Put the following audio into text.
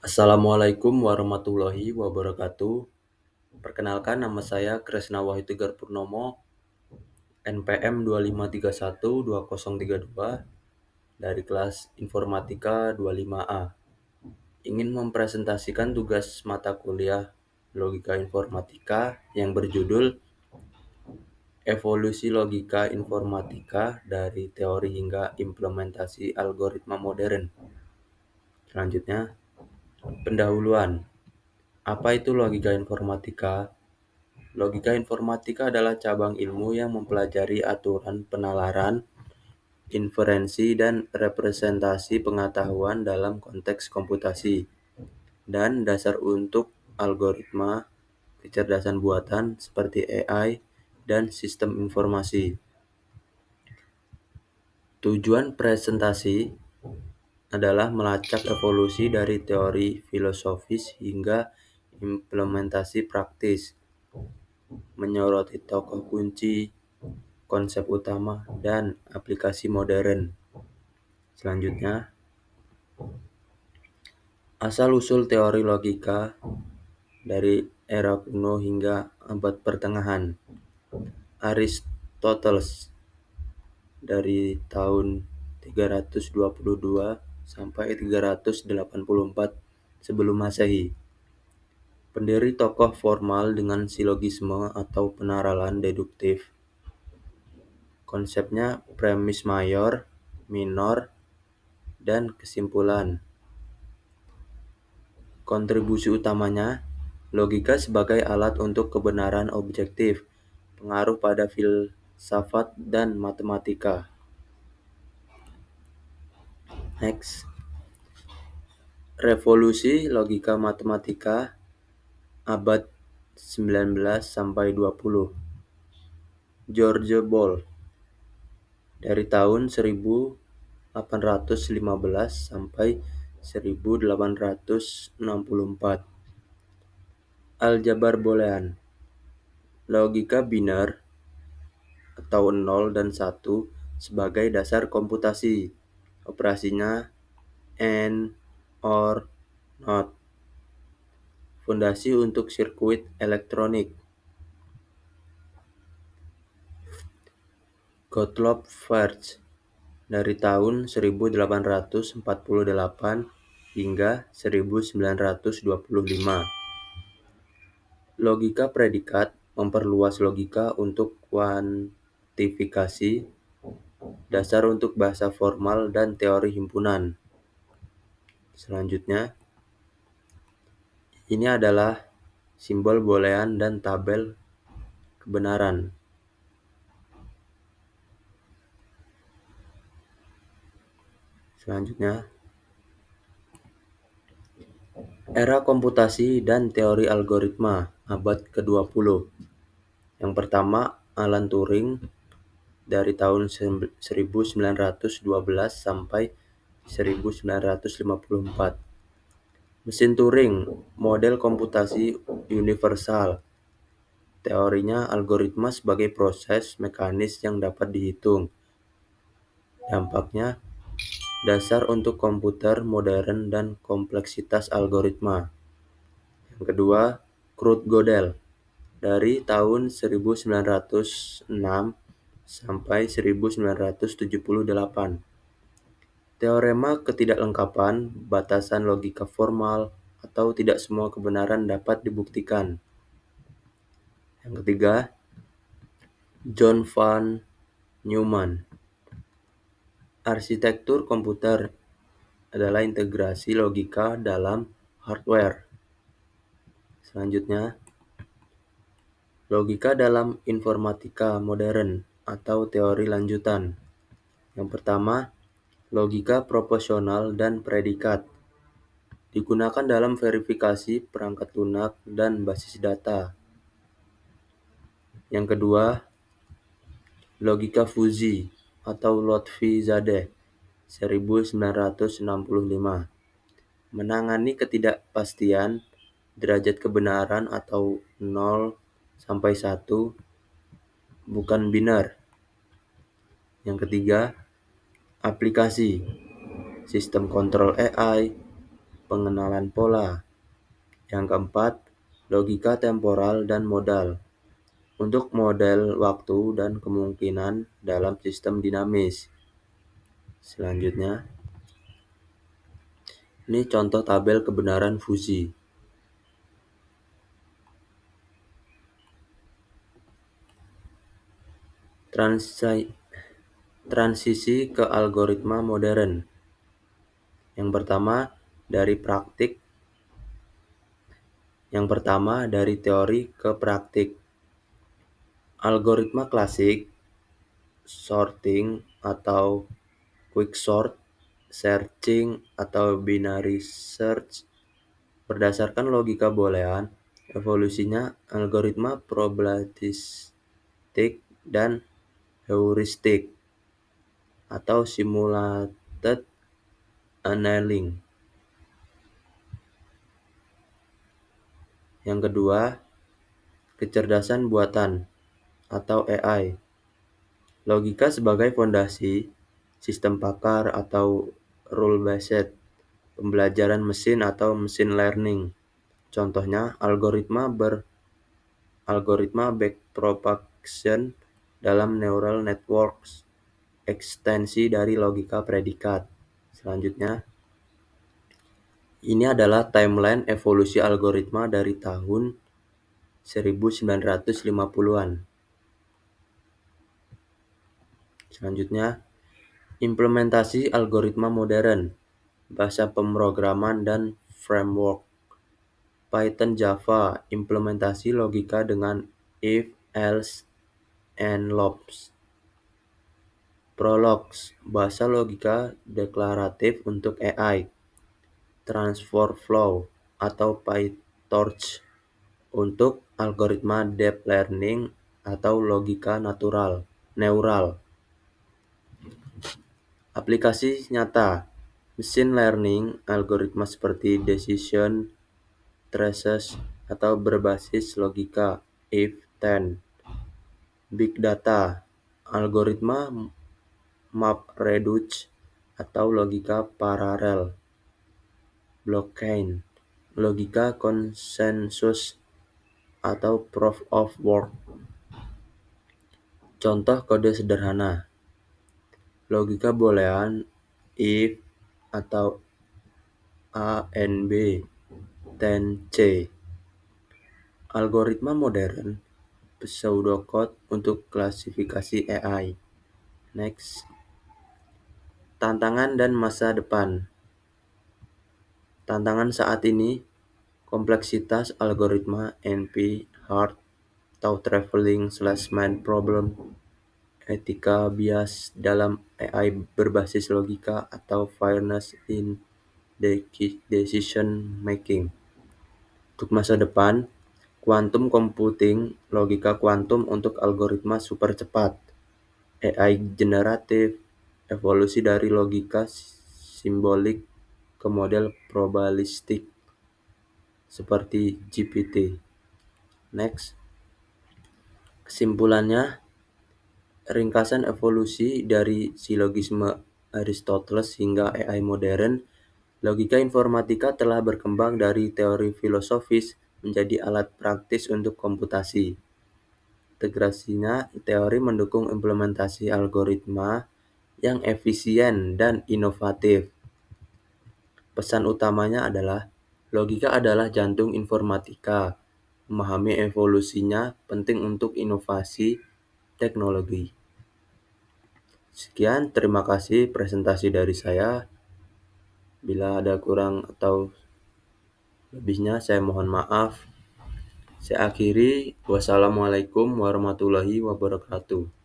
Assalamualaikum warahmatullahi wabarakatuh. Perkenalkan, nama saya Kresna Wahyu Tegar Purnomo, NPM 25312032 dari kelas Informatika 25A. Ingin mempresentasikan tugas mata kuliah Logika Informatika yang berjudul Evolusi Logika Informatika dari Teori hingga Implementasi Algoritma Modern. Selanjutnya, pendahuluan. Apa itu logika informatika? Logika informatika adalah cabang ilmu yang mempelajari aturan penalaran, inferensi, dan representasi pengetahuan dalam konteks komputasi, dan dasar untuk algoritma kecerdasan buatan seperti AI dan sistem informasi. Tujuan presentasi adalah melacak evolusi dari teori filosofis hingga implementasi praktis, menyoroti tokoh kunci, konsep utama, dan aplikasi modern. Selanjutnya, asal-usul teori logika dari era kuno hingga abad pertengahan. Aristoteles dari tahun 322 sampai 384 sebelum Masehi. Pendiri tokoh formal dengan silogisme atau penaralan deduktif. Konsepnya premis mayor, minor, dan kesimpulan. Kontribusi utamanya, logika sebagai alat untuk kebenaran objektif, pengaruh pada filsafat dan matematika. Next. Revolusi logika matematika abad 19 sampai 20. George Boole dari tahun 1815 sampai 1864. Aljabar boolean. Logika biner atau 0 dan 1 sebagai dasar komputasi. Operasinya AND, OR, NOT. Fondasi untuk sirkuit elektronik. Gottlob Frege dari tahun 1848 hingga 1925. Logika predikat memperluas logika untuk kuantifikasi, dasar untuk bahasa formal, dan teori himpunan. Selanjutnya, ini adalah simbol boolean dan tabel kebenaran. Selanjutnya, era komputasi dan teori algoritma abad ke-20. Yang pertama, Alan Turing dari tahun 1912 sampai 1954. Mesin Turing, model komputasi universal. Teorinya algoritma sebagai proses mekanis yang dapat dihitung. Dampaknya, dasar untuk komputer modern dan kompleksitas algoritma. Yang kedua, Kurt Gödel dari tahun 1906 sampai 1978. Teorema ketidaklengkapan, batasan logika formal, atau tidak semua kebenaran dapat dibuktikan. Yang ketiga, John von Neumann. Arsitektur komputer adalah integrasi logika dalam hardware. Selanjutnya, logika dalam informatika modern atau teori lanjutan. Yang pertama, logika proporsional dan predikat. Digunakan dalam verifikasi perangkat lunak dan basis data. Yang kedua, logika fuzzi atau Lotfi-Zadeh 1965. Menangani ketidakpastian derajat kebenaran atau 0 sampai 1 bukan biner. Yang ketiga, aplikasi sistem kontrol AI, pengenalan pola. Yang keempat, logika temporal dan modal untuk model waktu dan kemungkinan dalam sistem dinamis. Selanjutnya, ini contoh tabel kebenaran fuzzy. Transisi ke algoritma modern. Yang pertama, dari teori ke praktik. Algoritma klasik, sorting atau quicksort, searching atau binary search, berdasarkan logika boolean, evolusinya algoritma probabilistik dan heuristik atau simulated annealing. Yang kedua, kecerdasan buatan atau AI. Logika sebagai fondasi, sistem pakar atau rule-based, pembelajaran mesin atau machine learning. Contohnya, algoritma backpropagation dalam neural networks, ekstensi dari logika predikat. Selanjutnya, ini adalah timeline evolusi algoritma dari tahun 1950-an. Selanjutnya, implementasi algoritma modern, bahasa pemrograman dan framework. Python, Java, implementasi logika dengan if, else, and loops. Prologs, bahasa logika deklaratif untuk AI. TransferFlow atau PyTorch untuk algoritma deep learning atau logika neural. Aplikasi nyata, machine learning, algoritma seperti decision trees atau berbasis logika if-then. Big data, algoritma MapReduce atau logika paralel. Blockchain, logika konsensus atau proof of work. Contoh kode sederhana, logika boolean if atau A and B, then C. Algoritma modern, pseudocode untuk klasifikasi AI. Next, tantangan dan masa depan. Tantangan saat ini, kompleksitas algoritma NP-hard atau traveling salesman problem, etika bias dalam AI berbasis logika atau fairness in decision making. Untuk masa depan, quantum computing, logika kuantum untuk algoritma super cepat, AI generatif, evolusi dari logika simbolik ke model probabilistik seperti GPT. Next, kesimpulannya, ringkasan evolusi dari silogisme Aristoteles hingga AI modern, logika informatika telah berkembang dari teori filosofis menjadi alat praktis untuk komputasi. Integrasinya, teori mendukung implementasi algoritma yang efisien dan inovatif. Pesan utamanya adalah, logika adalah jantung informatika. Memahami evolusinya penting untuk inovasi teknologi. Sekian, terima kasih presentasi dari saya. Bila ada kurang atau lebihnya, saya mohon maaf. Saya akhiri. Wassalamualaikum warahmatullahi wabarakatuh.